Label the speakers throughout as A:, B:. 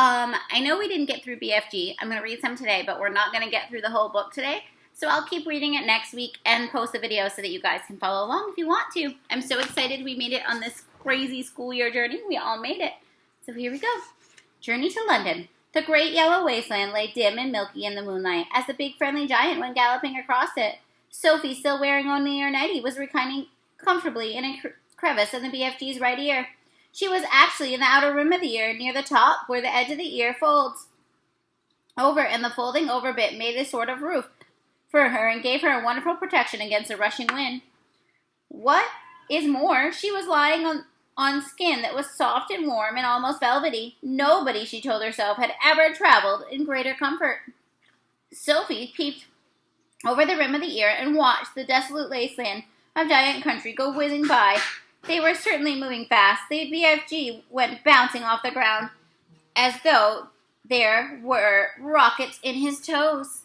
A: I know we didn't get through BFG. I'm going to read some today, but we're not going to get through the whole book today. So I'll keep reading it next week and post a video so that you guys can follow along if you want to. I'm so excited we made it on this crazy school year journey. We all made it. So here we go. Journey to London. The great yellow wasteland lay dim and milky in the moonlight as the big friendly giant went galloping across it. Sophie, still wearing only her nightie, was reclining comfortably in a crevice in the BFG's right ear. She was actually in the outer rim of the ear, near the top, where the edge of the ear folds over, and the folding over bit made a sort of roof for her and gave her a wonderful protection against a rushing wind. What is more, she was lying on skin that was soft and warm and almost velvety. Nobody, she told herself, had ever traveled in greater comfort. Sophie peeped over the rim of the ear and watched the desolate wasteland of giant country go whizzing by. They were certainly moving fast. The BFG went bouncing off the ground as though there were rockets in his toes.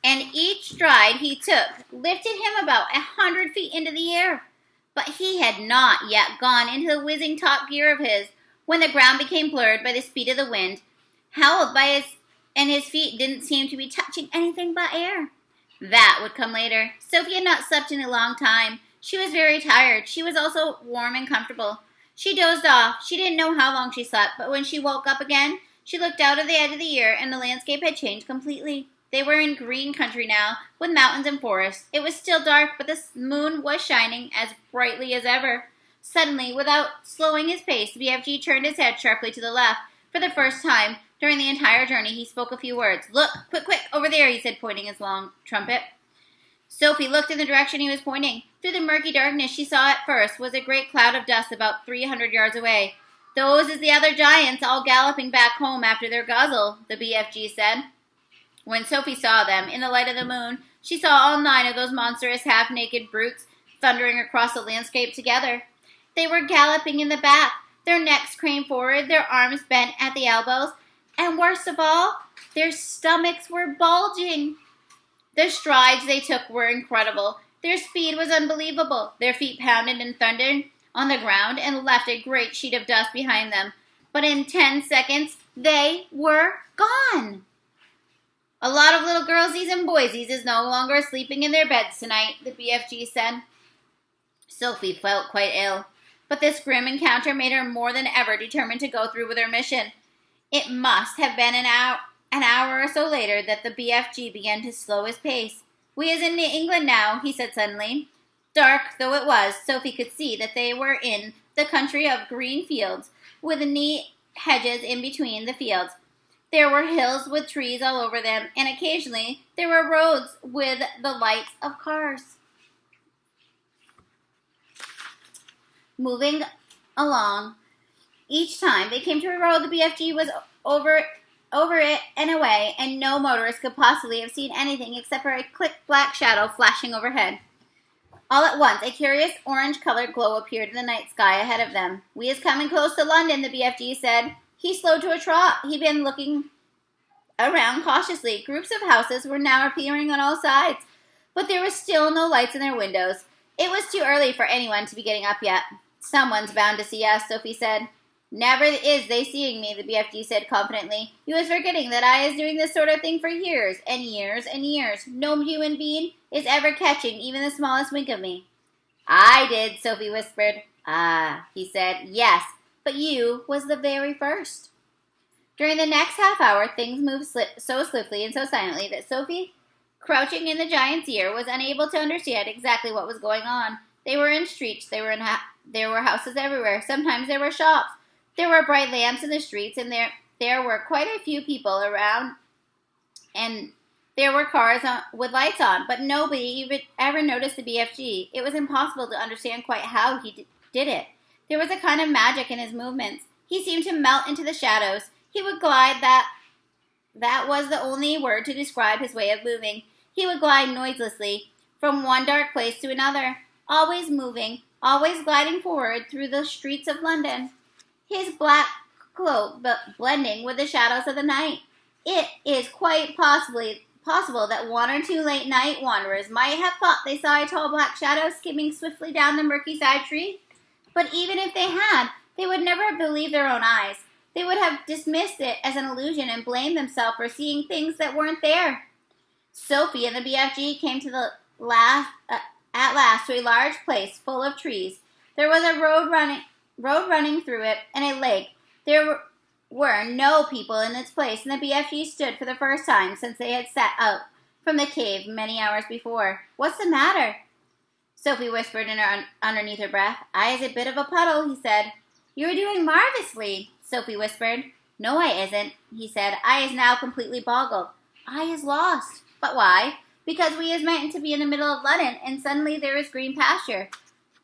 A: And each stride he took lifted him about 100 feet into the air. But he had not yet gone into the whizzing top gear of his when the ground became blurred by the speed of the wind, howled by and his feet didn't seem to be touching anything but air. That would come later. Sophie had not slept in a long time. She was very tired. She was also warm and comfortable. She dozed off. She didn't know how long she slept, but when she woke up again, she looked out of the edge of the ear, and the landscape had changed completely. They were in green country now, with mountains and forests. It was still dark, but the moon was shining as brightly as ever. Suddenly, without slowing his pace, BFG turned his head sharply to the left. For the first time during the entire journey, he spoke a few words. "Look, quick, quick, over there," he said, pointing his long trumpet. Sophie looked in the direction he was pointing. Through the murky darkness she saw at first was a great cloud of dust about 300 yards away. "Those is the other giants all galloping back home after their guzzle," the BFG said. When Sophie saw them, in the light of the moon, she saw all 9 of those monstrous half-naked brutes thundering across the landscape together. They were galloping in the back, their necks craned forward, their arms bent at the elbows, and worst of all, their stomachs were bulging. The strides they took were incredible. Their speed was unbelievable. Their feet pounded and thundered on the ground and left a great sheet of dust behind them. But in 10 seconds, they were gone. "A lot of little girlsies and boysies is no longer sleeping in their beds tonight," the BFG said. Sophie felt quite ill, but this grim encounter made her more than ever determined to go through with her mission. It must have been an hour or so later that the BFG began to slow his pace. "We is in England now," he said suddenly. Dark though it was, Sophie could see that they were in the country of green fields, with neat hedges in between the fields. There were hills with trees all over them, and occasionally there were roads with the lights of cars. Moving along, each time they came to a road, the BFG was over it and away, and no motorist could possibly have seen anything except for a quick black shadow flashing overhead. All at once, a curious orange-colored glow appeared in the night sky ahead of them. "We is coming close to London," the BFG said. He slowed to a trot. He'd been looking around cautiously. Groups of houses were now appearing on all sides, but there was still no lights in their windows. It was too early for anyone to be getting up yet. "Someone's bound to see us," Sophie said. "Never is they seeing me," the BFG said confidently. "You is forgetting that I is doing this sort of thing for years and years and years. No human being is ever catching even the smallest wink of me." "I did," Sophie whispered. "Ah," he said. "Yes, but you was the very first." During the next half hour, things moved so swiftly and so silently that Sophie, crouching in the giant's ear, was unable to understand exactly what was going on. They were in streets. There were houses everywhere. Sometimes there were shops. There were bright lamps in the streets, and there were quite a few people around, and there were cars with lights on, but nobody even ever noticed the BFG. It was impossible to understand quite how he did it. There was a kind of magic in his movements. He seemed to melt into the shadows. He would glide, that was the only word to describe his way of moving. He would glide noiselessly from one dark place to another, always moving, always gliding forward through the streets of London, his black cloak blending with the shadows of the night. It is quite possible that 1 or 2 late night wanderers might have thought they saw a tall black shadow skimming swiftly down the murky side street, But even if they had, they would never have believed their own eyes. They would have dismissed it as an illusion and blamed themselves for seeing things that weren't there. Sophie and the BFG came to at last to a large place full of trees. There was a road running through it and a lake. There were no people in its place, and the BFG stood for the first time since they had set out from the cave many hours before. "What's the matter?" Sophie whispered underneath her breath. "I is a bit of a puddle," he said. "You are doing marvelously," Sophie whispered. "No, I isn't," he said. "I is now completely boggled. I is lost." "But why?" "Because we is meant to be in the middle of London, and suddenly there is green pasture."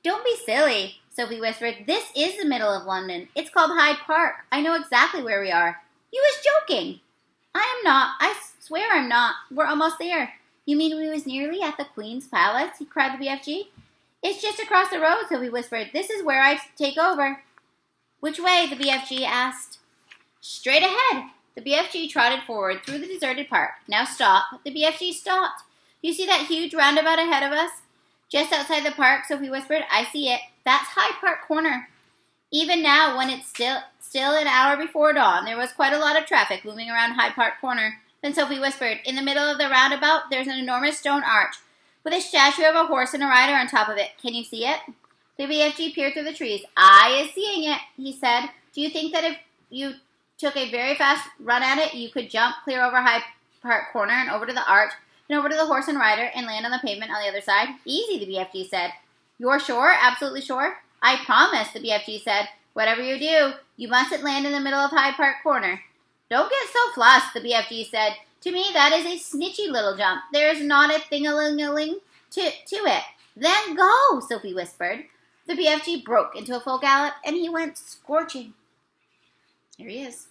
A: "Don't be silly," Sophie whispered. "This is the middle of London. It's called Hyde Park. I know exactly where we are." "You was joking." "I am not. I swear I'm not. We're almost there." "You mean we was nearly at the Queen's Palace?" cried the BFG. "It's just across the road," Sophie whispered. "This is where I take over." "Which way?" the BFG asked. "Straight ahead." The BFG trotted forward through the deserted park. "Now stop." The BFG stopped. "You see that huge roundabout ahead of us?" "Just outside the park," Sophie whispered. "I see it. That's Hyde Park Corner." Even now, when it's still an hour before dawn, there was quite a lot of traffic moving around Hyde Park Corner. Then Sophie whispered, "In the middle of the roundabout, there's an enormous stone arch with a statue of a horse and a rider on top of it. Can you see it?" The BFG peered through the trees. "I is seeing it," he said. "Do you think that if you took a very fast run at it, you could jump clear over Hyde Park Corner and over to the arch and over to the horse and rider and land on the pavement on the other side?" "Easy," the BFG said. "You're sure? Absolutely sure?" "I promise," the BFG said. "Whatever you do, you mustn't land in the middle of Hyde Park Corner." "Don't get so flustered," the BFG said. "To me, that is a snitchy little jump. There is not a thing-a-ling-a-ling to it." "Then go," Sophie whispered. The BFG broke into a full gallop, and he went scorching. Here he is.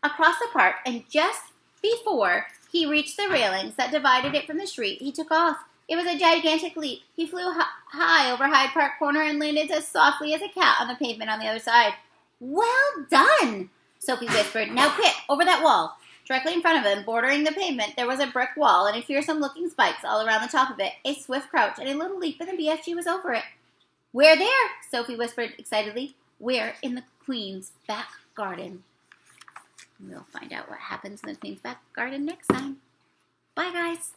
A: Across the park, and just before he reached the railings that divided it from the street, he took off. It was a gigantic leap. He flew high over Hyde Park Corner and landed as softly as a cat on the pavement on the other side. "Well done," Sophie whispered. "Now quick, over that wall." Directly in front of him, bordering the pavement, there was a brick wall and fearsome-looking spikes all around the top of it. A swift crouch and a little leap, and the BFG was over it. "We're there," Sophie whispered excitedly. "We're in the Queen's back garden." We'll find out what happens in the Queen's back garden next time. Bye, guys.